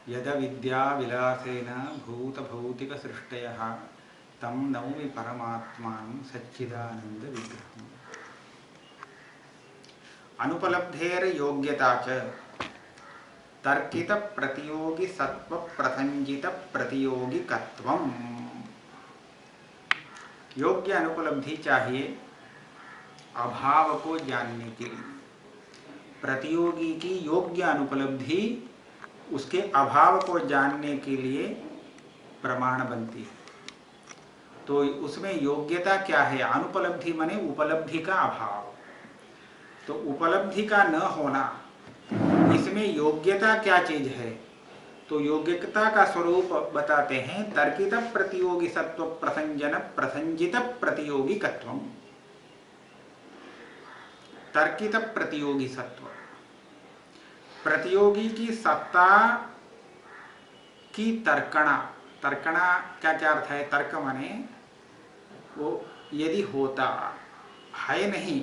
यद विद्या विलासेन भूत भौतिक सृष्टयः तम नौमि परमात्मानं सच्चिदानंद विग्रहम्। अनुपलब्धेर योग्यता च तर्कित प्रतियोगी सत्व प्रसंजित प्रतियोगिकत्वम्। योग्य अनुपलब्धि चाहिए अभाव को जानने के लिए। प्रतियोगी की योग्य अनुपलब्धि उसके अभाव को जानने के लिए प्रमाण बनती है। तो उसमें योग्यता क्या है? अनुपलब्धि माने उपलब्धि का अभाव। तो उपलब्धि का न होना, इसमें योग्यता क्या चीज है? तो योग्यता का स्वरूप बताते हैं तर्कित प्रतियोगी सत्व प्रसंजन प्रसंजित प्रतियोगिकत्वम्। तर्कित प्रतियोगी सत्व, प्रतियोगी की सत्ता की तर्कणा। तर्कणा क्या क्या अर्थ है? तर्क माने वो यदि होता है नहीं,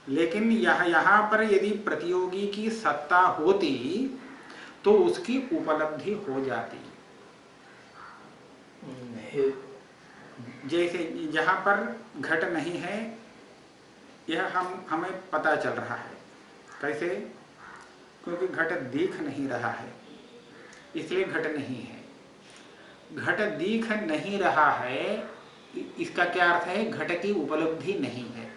लेकिन यहाँ पर यदि प्रतियोगी की सत्ता होती तो उसकी उपलब्धि हो जाती। जैसे जहाँ पर घट नहीं है यह हमें पता चल रहा है। कैसे? क्योंकि घट दिख नहीं रहा है, इसलिए घट नहीं है। घट दिख नहीं रहा है, इसका क्या अर्थ है? घट की उपलब्धि नहीं है।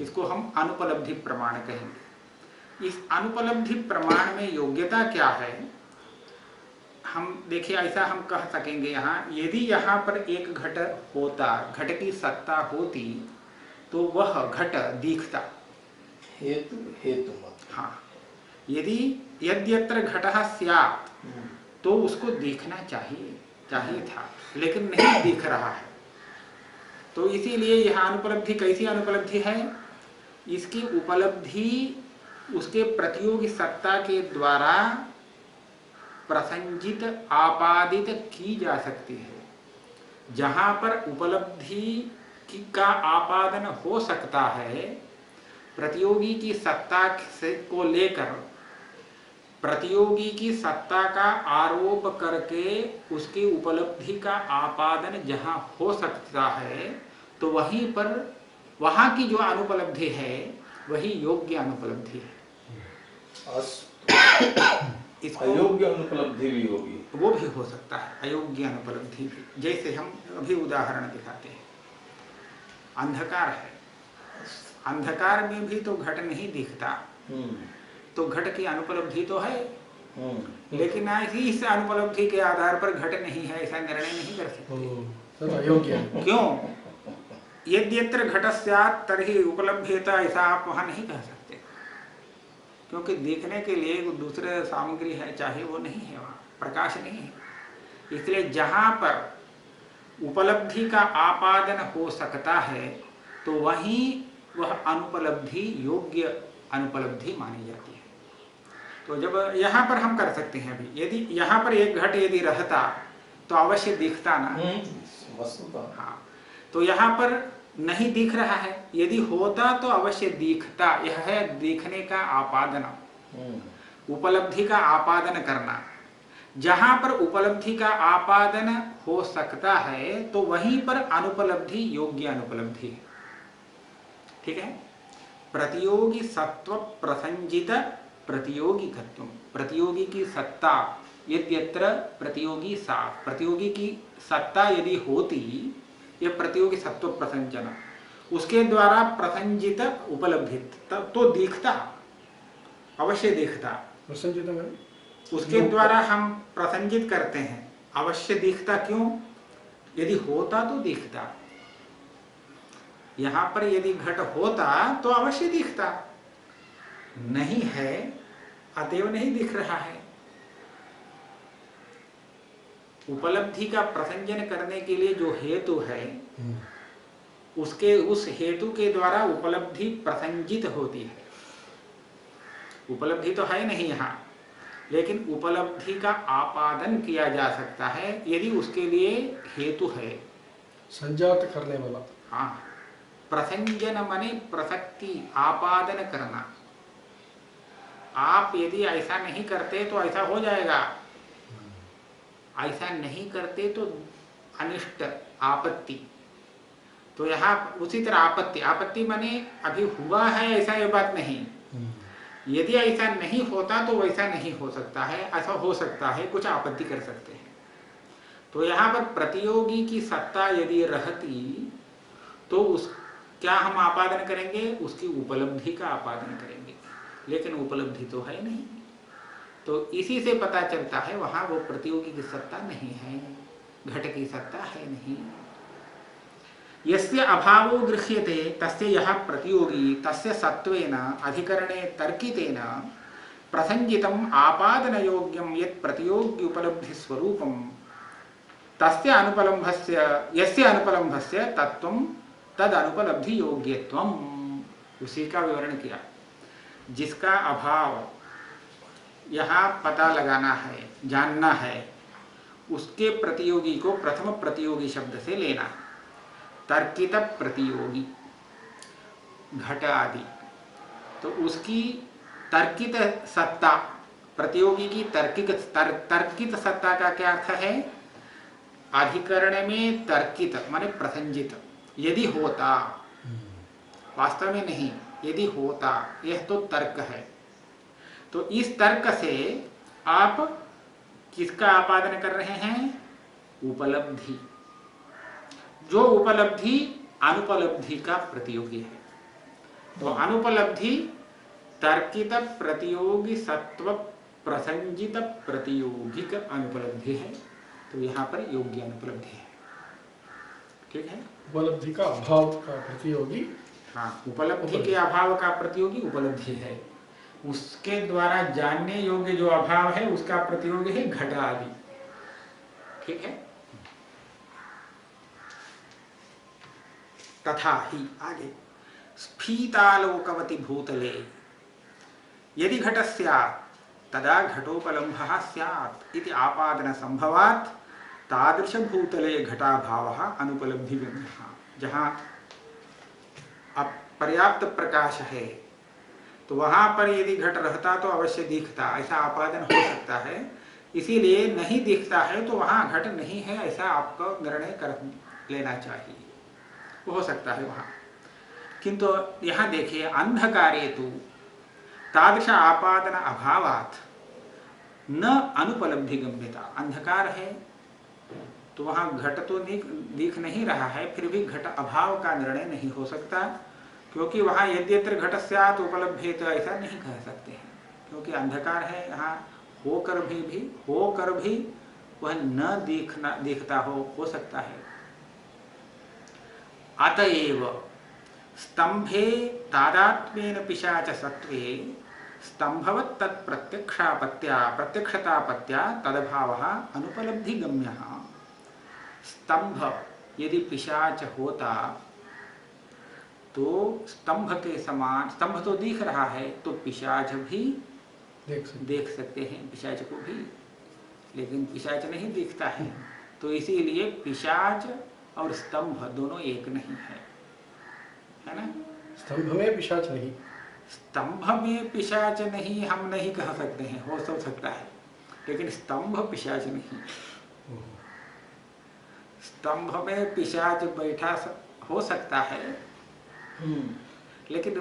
इसको हम अनुपलब्धि प्रमाण कहेंगे। इस अनुपलब्धि प्रमाण में योग्यता क्या है? हम देखिए, ऐसा हम कह सकेंगे यहाँ, यदि यहाँ पर एक घट होता, घट की सत्ता होती तो वह घट दिखता। हेतु हेतु मत। हाँ, यदि यद्यत्र घटः स्यात् तो उसको दिखना चाहिए था, लेकिन नहीं दिख रहा है। तो इसीलिए यह अनुपलब्धि कैसी अनुपलब्धि है? इसकी उपलब्धि उसके प्रतियोगी सत्ता के द्वारा प्रसंजित आपादित की जा सकती है। जहां पर उपलब्धि का आपादन हो सकता है, प्रतियोगी की सत्ता से को लेकर प्रतियोगी की सत्ता का आरोप करके उसकी उपलब्धि का आपादन जहां हो सकता है, तो वहीं पर वहां की जो अनुपलब्धि है वही योग्य अनुपलब्धि है। अयोग्य अनुपलब्धि भी होगी, वो भी हो सकता है, अयोग्य अनुपलब्धि भी। जैसे हम अभी उदाहरण दिखाते हैं, अंधकार है, अंधकार में भी तो घट नहीं दिखता, तो घट की अनुपलब्धि तो है, लेकिन ऐसी इस अनुपलब्धि के आधार पर घट नहीं है ऐसा निर्णय नहीं कर सकते। अयोग्य। क्यों? यद्यत्र घट स्यात् तर्हि उपलभ्येत, ऐसा आप वहां नहीं कह सकते, क्योंकि देखने के लिए दूसरे सामग्री है, चाहे वो नहीं है, वहां प्रकाश नहीं है। इसलिए जहां पर उपलब्धि का आपादन हो सकता है तो वहीं वह अनुपलब्धि योग्य अनुपलब्धि मानी जाती है। तो जब यहाँ पर हम कर सकते हैं, अभी यदि यहाँ पर एक घट यदि रहता तो अवश्य दिखता ना। हाँ, तो यहाँ पर नहीं दिख रहा है, यदि होता तो अवश्य दिखता। यह है देखने का आपादन, उपलब्धि का आपादन करना। जहां पर उपलब्धि का आपादन हो सकता है तो वहीं पर अनुपलब्धि योग्य अनुपलब्धि है। ठीक है? प्रतियोगी सत्व प्रसंजित प्रतियोगिकत्व, प्रतियोगी की सत्ता, यद्यत्र प्रतियोगी सा, प्रतियोगी की सत्ता यदि होती, यह प्रतियोगी सत्व प्रसंजन, उसके द्वारा प्रसंजित उपलब्धि तो दिखता, अवश्य दिखता। प्रसंजित है, उसके द्वारा हम प्रसंजित करते हैं, अवश्य दिखता। क्यों? यदि होता तो दिखता। यहां पर यदि घट होता तो अवश्य दिखता, नहीं है अतएव नहीं दिख रहा है। उपलब्धि का प्रसंजन करने के लिए जो हेतु है, उसके उस हेतु के द्वारा उपलब्धि प्रसंजित होती है। उपलब्धि तो है नहीं यहाँ, लेकिन उपलब्धि का आपादन किया जा सकता है यदि उसके लिए हेतु है, संजात करने वाला। हाँ, प्रसंजन माने प्रसक्ति, आपादन करना। आप यदि ऐसा नहीं करते तो ऐसा हो जाएगा, ऐसा नहीं करते तो अनिष्ट, आपत्ति। तो यहाँ उसी तरह आपत्ति, आपत्ति माने अभी हुआ है ऐसा ये बात नहीं, यदि ऐसा नहीं होता तो वैसा नहीं हो सकता है, ऐसा हो सकता है, कुछ आपत्ति कर सकते हैं। तो यहाँ पर प्रतियोगी की सत्ता यदि रहती तो उस क्या हम आपादन करेंगे, उसकी उपलब्धि का आपादन करेंगे, लेकिन उपलब्धि तो है नहीं। तो इसी से पता चलता है वहां वो प्रतियोगी की सत्ता नहीं है, घट की सत्ता है नहीं। यस्य अभावो गृह्यते तस्य यः प्रतियोगी तस्य सत्वेन अधिकरणे तर्कितेन प्रसंजितम् आपादन योग्यं यत् प्रतियोगी उपलब्धि स्वरूपं तस्य अनुपलम्भस्य यस्य अनुपलम्भस्य तत्वं तद अनुपलब्धि योग्यत्वम, उसी का विवरण किया। जिसका अभाव यहाँ पता लगाना है, जानना है, उसके प्रतियोगी को प्रथम प्रतियोगी शब्द से लेना। तर्कित प्रतियोगी घट आदि, तो उसकी तर्कित सत्ता, प्रतियोगी की तर्कित सत्ता का क्या अर्थ है? अधिकरण में तर्कित माने प्रसंजित, यदि होता, वास्तव में नहीं, यदि होता, यह तो तर्क है। तो इस तर्क से आप किसका आपादन कर रहे हैं? उपलब्धि। जो उपलब्धि अनुपलब्धि का प्रतियोगी है। तो अनुपलब्धि तर्कित प्रतियोगी सत्व प्रसंजित प्रतियोगिक अनुपलब्धि है। तो यहाँ पर योग्य अनुपलब्धि है। ठीक है, उपलब्धि का अभाव का प्रतियोगी, हाँ, उपलब्धि के अभाव का प्रतियोगी उपलब्धि है। उसके द्वारा जानने योग्य जो अभाव है उसका प्रतियोगी है घट आदि। ठीक है, तथा ही आगे स्फीतालोकवति भूतले यदि घट स्यात् तदा घटोपलम्भः स्यात् इति आपादन संभवात् तादृश भूतले घटाभावः अनुपलब्धिगम्यः। जहाँ अब पर्याप्त प्रकाश है तो वहां पर यदि घट रहता तो अवश्य दिखता, ऐसा आपादन हो सकता है। इसीलिए नहीं दिखता है तो वहां घट नहीं है ऐसा आपको निर्णय कर लेना चाहिए, हो सकता है वहां। किंतु यहाँ देखिए अंधकारे तो तादृश आपादन अभावात् न अनुपलब्धि गम्यता। अंधकार है तो वहां घट तो दिख नहीं रहा है, फिर भी घट अभाव का निर्णय नहीं हो सकता, क्योंकि वहां यद्यत्र घट स्यात् उपलभ्येत ऐसा नहीं कह सकते हैं, क्योंकि अंधकार है। यहाँ होकर भी वह न दिखता हो सकता है। अतएव स्तंभे तादात्म्येन पिशाच सत्वे स्तंभवत् तत् प्रत्यक्षतापत्या तदभावः अनुपलब्धिगम्यः। स्तंभ यदि पिशाच होता तो स्तंभ के समान, स्तंभ तो दिख रहा है तो पिशाच भी देख सकते हैं पिशाच को भी, लेकिन पिशाच नहीं दिखता है। तो इसीलिए पिशाच और स्तंभ दोनों एक नहीं है ना? स्तंभ में पिशाच नहीं, स्तंभ में पिशाच नहीं हम नहीं कह सकते हैं, हो सकता है, लेकिन स्तंभ पिशाच नहीं। स्तंभ में पिशाच बैठा हो सकता है, लेकिन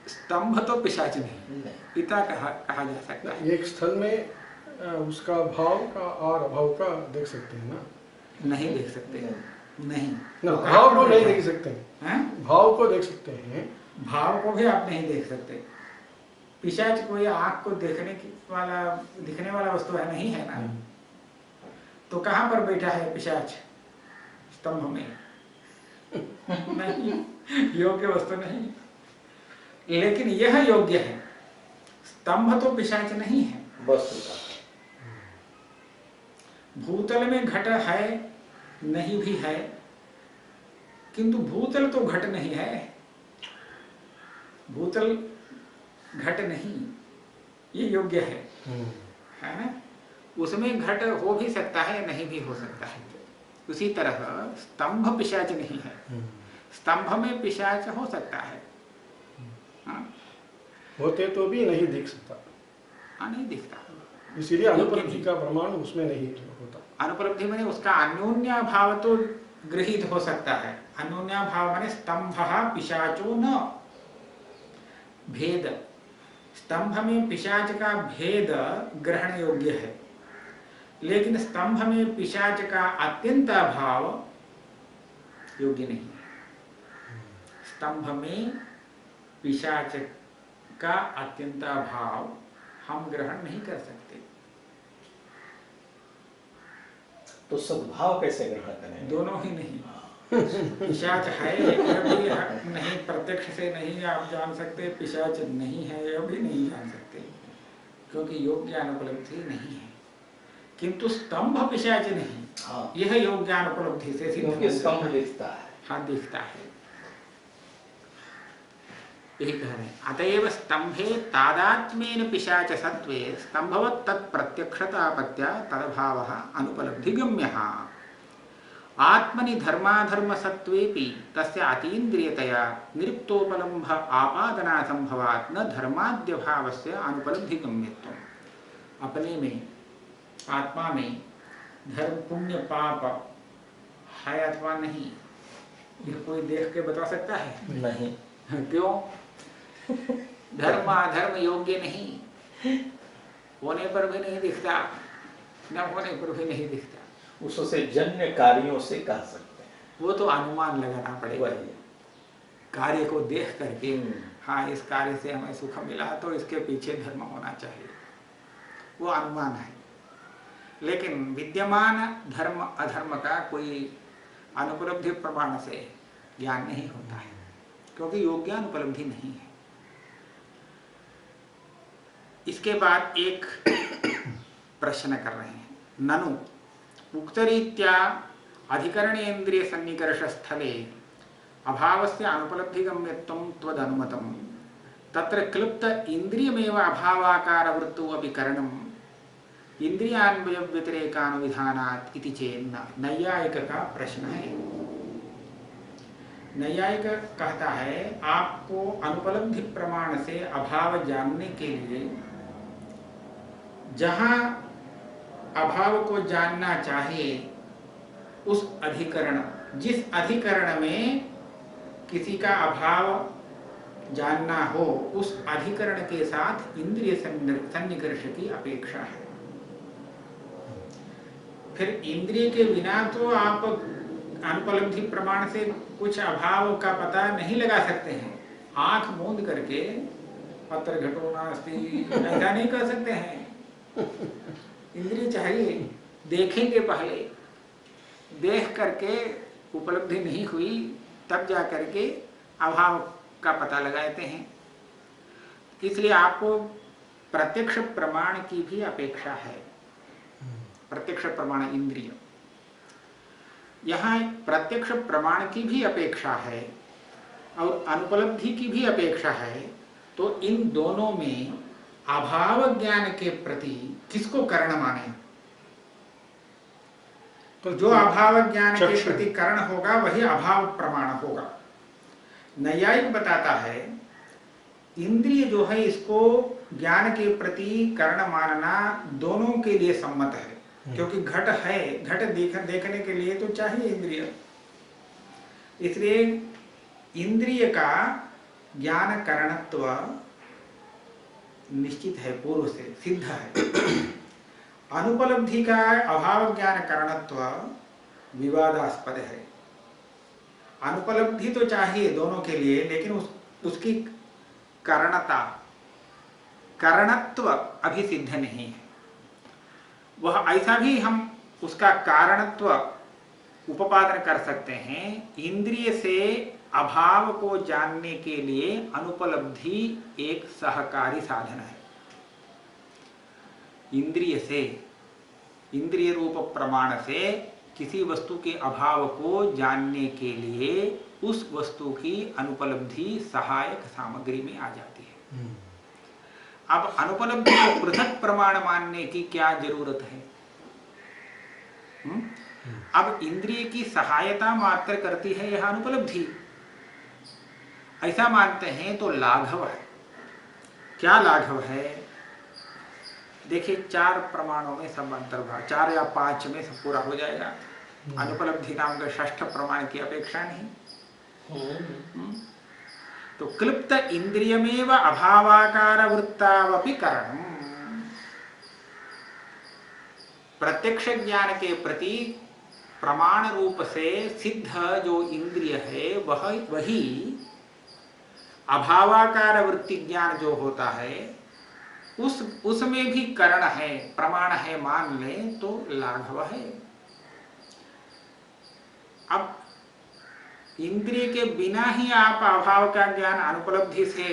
स्तंभ तो पिशाच नहीं, पिता कहा जा सकता है। एक स्थल में उसका भाव का और अभाव का देख सकते हैं ना? नहीं देख सकते, नहीं ना, भाव को नहीं देख सकते हैं, भाव को देख सकते हैं, भाव को भी आप नहीं देख सकते। पिशाच कोई आंख को दिखने वाला वस्तु है नहीं है ना? तो कहाँ पर बैठा है पिशाच? स्तंभ में नहीं, योग्य वस्तु नहीं, लेकिन यह योग्य है। स्तंभ तो पिशाच नहीं है। भूतल में घट है नहीं भी है, किंतु भूतल तो घट नहीं है। भूतल घट नहीं, ये योग्य है ना? उसमें घट हो भी सकता है, नहीं भी हो सकता है। उसी तरह स्तंभ पिशाच नहीं है, स्तंभ में पिशाच हो सकता है। होते तो भी नहीं दिख सकता। हाँ, नहीं दिखता। इसीलिए अनुपलब्धि का प्रमाण उसमें नहीं होता। अनुपलब्धि माने उसका अन्योन्या भाव तो गृहीत हो सकता है। अन्योन्या भाव माने स्तंभः पिशाचो न भेद। स्तंभ में पिशाच का भेद ग्रहण योग्य है, लेकिन स्तंभ में पिशाच का अत्यंत अभाव योग्य नहीं है। स्तंभ में पिशाच का अत्यंत अभाव हम ग्रहण नहीं कर सकते। तो सद्भाव कैसे ग्रहण करें? दोनों ही नहीं। पिशाच है यह भी नहीं, प्रत्यक्ष से नहीं आप जान सकते, पिशाच नहीं है यह भी नहीं जान सकते, क्योंकि योग्य अनुपलब्धि नहीं है। किंतु स्तंभ पिशाच नहीं, हाँ, यह योग्य अनुपलब्धि से सिद्ध क्योंकि स्तंभ दिखता है। हाँ, दिखता है, यही कह रहे हैं। अतएव स्तंभे तादात्म्येन पिशाच सत्वे स्तंभवत् तत्प्रत्यक्षतापत्या तदभावः अनुपलब्धिगम्यः। आत्मनि धर्माधर्म सत्वेपि तस्य अतीन्द्रियतया निरुक्तोपलम्भ आपादना संभवात् न धर्माद्य भावस्य अनुपलब्धिगम्यत्वम्। अपने में, आत्मा में धर्म पुण्य पाप है अथवा नहीं, यह कोई देख के बता सकता है? नहीं। क्यों? धर्म अधर्म योग्य नहीं, होने पर भी नहीं दिखता, न होने पर भी नहीं दिखता। उससे जन्य कार्यों से कह सकते हैं, वो तो अनुमान लगाना पड़ेगा। वही कार्य को देख करके हाँ, इस कार्य से हमें सुख मिला तो इसके पीछे धर्म होना चाहिए, वो अनुमान है। लेकिन विद्यमान धर्म अधर्म का कोई अनुपलब्धि प्रमाण से ज्ञान नहीं होता है, क्योंकि योग्य अनुपलब्धि नहीं है। इसके बाद एक प्रश्न कर रहे हैं, ननु उक्तरीत्या अधिकरणेन्द्रिय सन्निकर्ष स्थले अभावस्य अनुपलब्धिगम्यत्वं त्वदनुमतं तत्र क्लुप्त इंद्रियमेव अभावाकार वृत्तो अपि करणम् इंद्रियान्वय व्यतिरेकानुविधानात् इति चेन्न। नैयायिक का प्रश्न है। नैयायिक कहता है आपको अनुपलब्धि प्रमाण से अभाव जानने के लिए जहां अभाव को जानना चाहिए उस अधिकरण, जिस अधिकरण में किसी का अभाव जानना हो उस अधिकरण के साथ इंद्रिय सन्निकर्ष की अपेक्षा है। फिर इंद्रिय के बिना तो आप अनुपलब्धि प्रमाण से कुछ अभाव का पता नहीं लगा सकते हैं। आंख मूंद करके अत्र घटो नास्ति ऐसा नहीं कर सकते हैं। इंद्रिय चाहिए, देखेंगे, पहले देख करके उपलब्धि नहीं हुई तब जा करके अभाव का पता लगाते हैं। इसलिए आपको प्रत्यक्ष प्रमाण की भी अपेक्षा है। प्रत्यक्ष प्रमाण इंद्रिय, यहाँ प्रत्यक्ष प्रमाण की भी अपेक्षा है और अनुपलब्धि की भी अपेक्षा है। तो इन दोनों में अभाव ज्ञान के प्रति किसको कारण माने? तो जो अभाव ज्ञान के प्रति कारण होगा वही अभाव प्रमाण होगा। नैयायिक बताता है इंद्रिय जो है इसको ज्ञान के प्रति कारण मानना दोनों के लिए सम्मत है, क्योंकि घट है, घट देखने के लिए तो चाहिए इंद्रिय। इसलिए इंद्रिय का ज्ञान कारणत्व निश्चित है, पूर्व से सिद्ध है। अनुपलब्धि का अभाव ज्ञान कारणत्व विवादास्पद है। अनुपलब्धि तो चाहिए दोनों के लिए, लेकिन उसकी कारणत्व अभी सिद्ध नहीं है। वह ऐसा भी हम उसका कारणत्व उपादन कर सकते हैं। इंद्रिय से अभाव को जानने के लिए अनुपलब्धि एक सहकारी साधन है। इंद्रिय से, इंद्रिय रूप प्रमाण से किसी वस्तु के अभाव को जानने के लिए उस वस्तु की अनुपलब्धि सहायक सामग्री में आ जाती है। अब अनुपलब्धि को पृथक प्रमाण मानने की क्या जरूरत है? अब इंद्रिय की सहायता मात्र करती है यह अनुपलब्धि, ऐसा मानते हैं तो लाघव है। क्या लाघव है? देखिए 4 प्रमाणों में सब अंतर्भाव, 4 या 5 में सब पूरा हो जाएगा। अनुपलब्धि नाम का षष्ठ प्रमाण की अपेक्षा नहीं। तो क्लिप्त इंद्रियमेव अभावाकार वृत्तावपि करणम, प्रत्यक्ष ज्ञान के प्रति प्रमाण रूप से सिद्ध जो इंद्रिय है वही अभावाकार वृत्ति ज्ञान जो होता है उसमें भी करण है, प्रमाण है, मान लें तो लाघव है। अब इंद्रिय के बिना ही आप अभाव का ज्ञान अनुपलब्धि से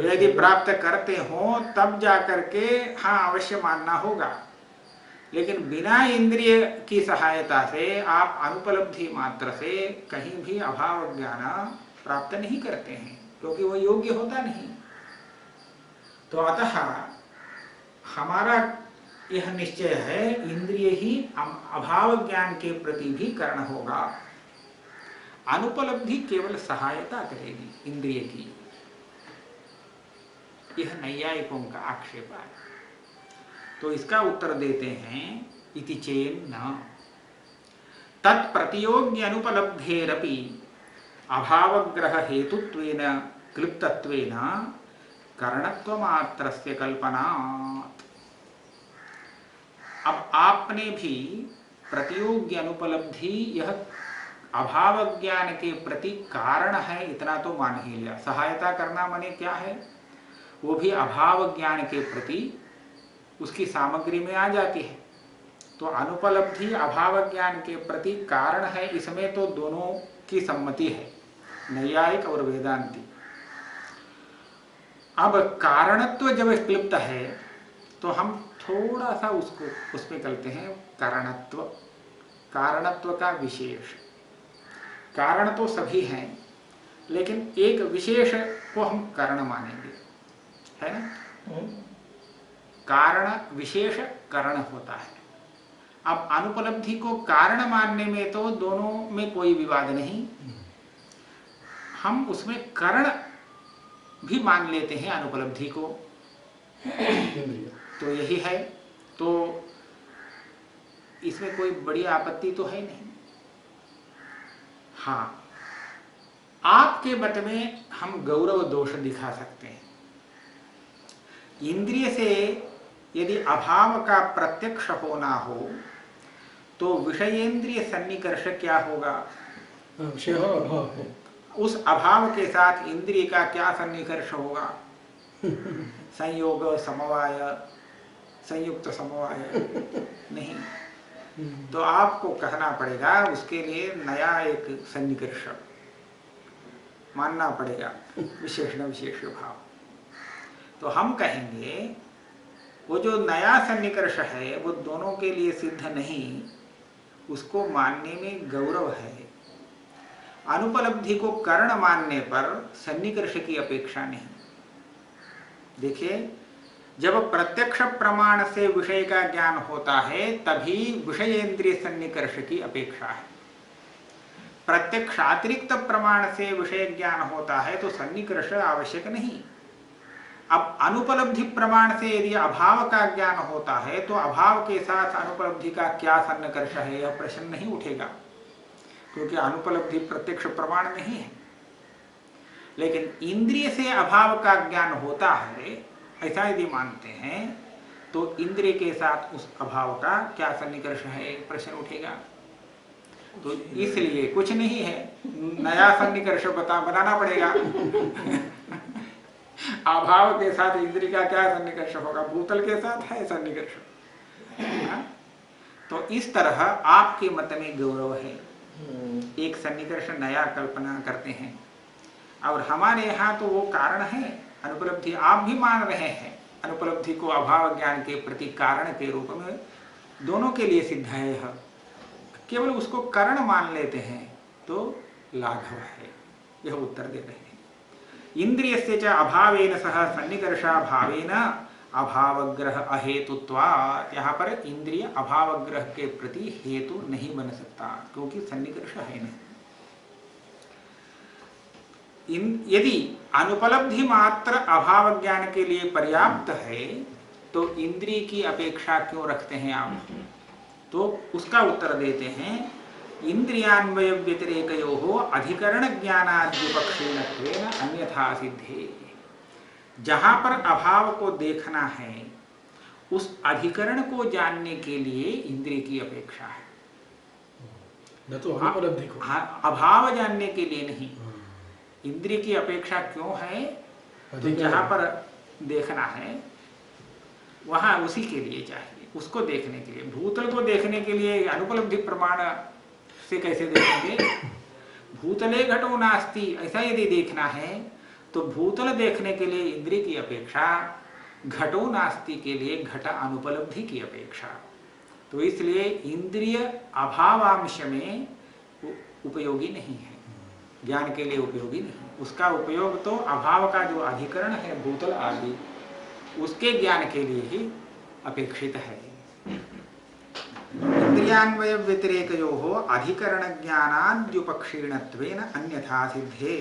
यदि प्राप्त करते हो तब जाकर के हाँ अवश्य मानना होगा, लेकिन बिना इंद्रिय की सहायता से आप अनुपलब्धि मात्र से कहीं भी अभाव ज्ञान प्राप्त नहीं करते हैं, क्योंकि वो योग्य होता नहीं। तो अतः हमारा यह निश्चय है इंद्रिय ही अभाव ज्ञान के प्रति भी कारण होगा, अनुपलब्धि केवल सहायता करेगी इंद्रिय की। यह नैयायिकों का आक्षेप है। तो इसका उत्तर देते हैं इति चेन्न तत्प्रतियोग्य अनुपलब्धेरपि अभावग्रह हेतुत्वेन क्लिप्तत्वेन करणत्वमात्रस्य कल्पनात्। अब आपने भी प्रतियोग्य अनुपलब्धि यह अभाव ज्ञान के प्रति कारण है इतना तो मान ही लिया। सहायता करना माने क्या है, वो भी अभाव ज्ञान के प्रति उसकी सामग्री में आ जाती है। तो अनुपलब्धि अभाव ज्ञान के प्रति कारण है, इसमें तो दोनों की सम्मति है, नैयायिक और वेदांती। अब कारणत्व जब क्लिप्त है तो हम थोड़ा सा उसको उसमें करते हैं कारणत्व, कारणत्व का विशेष। कारण तो सभी हैं, लेकिन एक विशेष को हम कारण मानेंगे, है ना। कारण विशेष कारण होता है। अब अनुपलब्धि को कारण मानने में तो दोनों में कोई विवाद नहीं, हम उसमें कारण भी मान लेते हैं अनुपलब्धि को, तो यही है। तो इसमें कोई बड़ी आपत्ति तो है नहीं। हाँ, आपके मत में हम गौरव दोष दिखा सकते हैं। इंद्रिय से यदि अभाव का प्रत्यक्ष होना हो तो विषयेंद्रिय सन्निकर्ष क्या होगा, विषय अभाव है। उस अभाव के साथ इंद्रिय का क्या सन्निकर्ष होगा, संयोग, समवाय, संयुक्त समवाय नहीं। तो आपको कहना पड़ेगा उसके लिए नया एक सन्निकर्ष मानना पड़ेगा, विशेषण विशेष भाव। तो हम कहेंगे वो जो नया सन्निकर्ष है वो दोनों के लिए सिद्ध नहीं, उसको मानने में गौरव है। अनुपलब्धि को कारण मानने पर सन्निकर्ष की अपेक्षा नहीं। देखिए, जब प्रत्यक्ष प्रमाण से विषय का ज्ञान होता है तभी विषयेंद्रिय सन्निकर्ष की अपेक्षा है। प्रत्यक्षातिरिक्त प्रमाण से विषय ज्ञान होता है तो सन्निकर्ष आवश्यक नहीं। अब अनुपलब्धि प्रमाण से यदि अभाव का ज्ञान होता है तो अभाव के साथ अनुपलब्धि का क्या सन्निकर्ष है, यह प्रश्न नहीं उठेगा, क्योंकि अनुपलब्धि प्रत्यक्ष प्रमाण नहीं है। लेकिन इंद्रिय से अभाव का ज्ञान होता है, ऐसा यदि मानते हैं तो इंद्रिय के साथ उस अभाव का क्या सन्निकर्ष है, प्रश्न उठेगा। तो इसलिए कुछ नहीं है, नया सन्निकर्ष बनाना पड़ेगा। अभाव के साथ इंद्रिय का क्या सन्निकर्ष होगा, भूतल के साथ है सन्निकर्ष। तो इस तरह आपके मत में गौरव है, एक सन्निकर्ष नया कल्पना करते हैं। और हमारे यहाँ तो वो कारण है अनुपलब्धि, आप भी मान रहे हैं अनुपलब्धि को अभाव ज्ञान के प्रति कारण के रूप में, दोनों के लिए सिद्ध है यह। केवल उसको कारण मान लेते हैं तो लाघव है, यह उत्तर दे रहे हैं। इंद्रियस्य च अभावेन सह सन्निकर्षा भावेन अभावग्रह अहेतुत्वात्। यहाँ पर इंद्रिय अभावग्रह के प्रति हेतु नहीं बन सकता, क्योंकि सन्निकर्ष है नहीं। यदि अनुपलब्धि मात्र अभाव ज्ञान के लिए पर्याप्त है तो इंद्रिय की अपेक्षा क्यों रखते हैं आप? तो उसका उत्तर देते हैं, इंद्रियान्वय व्यतिरेकयोः अधिकरण ज्ञानाद्युपक्षीणत्वेन अन्यथा सिद्धे। जहां पर अभाव को देखना है उस अधिकरण को जानने के लिए इंद्रिय की अपेक्षा है, न तो अनुपलब्धि को। हाँ, अभाव जानने के लिए नहीं। इंद्रिय की अपेक्षा क्यों है? तो जहां पर देखना है वहां उसी के लिए चाहिए, उसको देखने के लिए। भूतल को देखने के लिए अनुपलब्धि प्रमाण से कैसे देखेंगे? भूतले घटो नास्ति ऐसा यदि देखना है तो भूतल देखने के लिए इंद्रिय की अपेक्षा, घटो नास्ति के लिए घट अनुपलब्धि की अपेक्षा। तो इसलिए इंद्रिय अभावांश में उपयोगी नहीं है, ज्ञान के लिए उपयोगी नहीं। उसका उपयोग तो अभाव का जो अधिकरण है भूतल आदि, उसके ज्ञान के लिए ही अपेक्षित है। इंद्रियान्वय व्यतिरेकयोः अधिकरण ज्ञानाद्युपक्षीणत्वेन अन्यथा सिद्धे।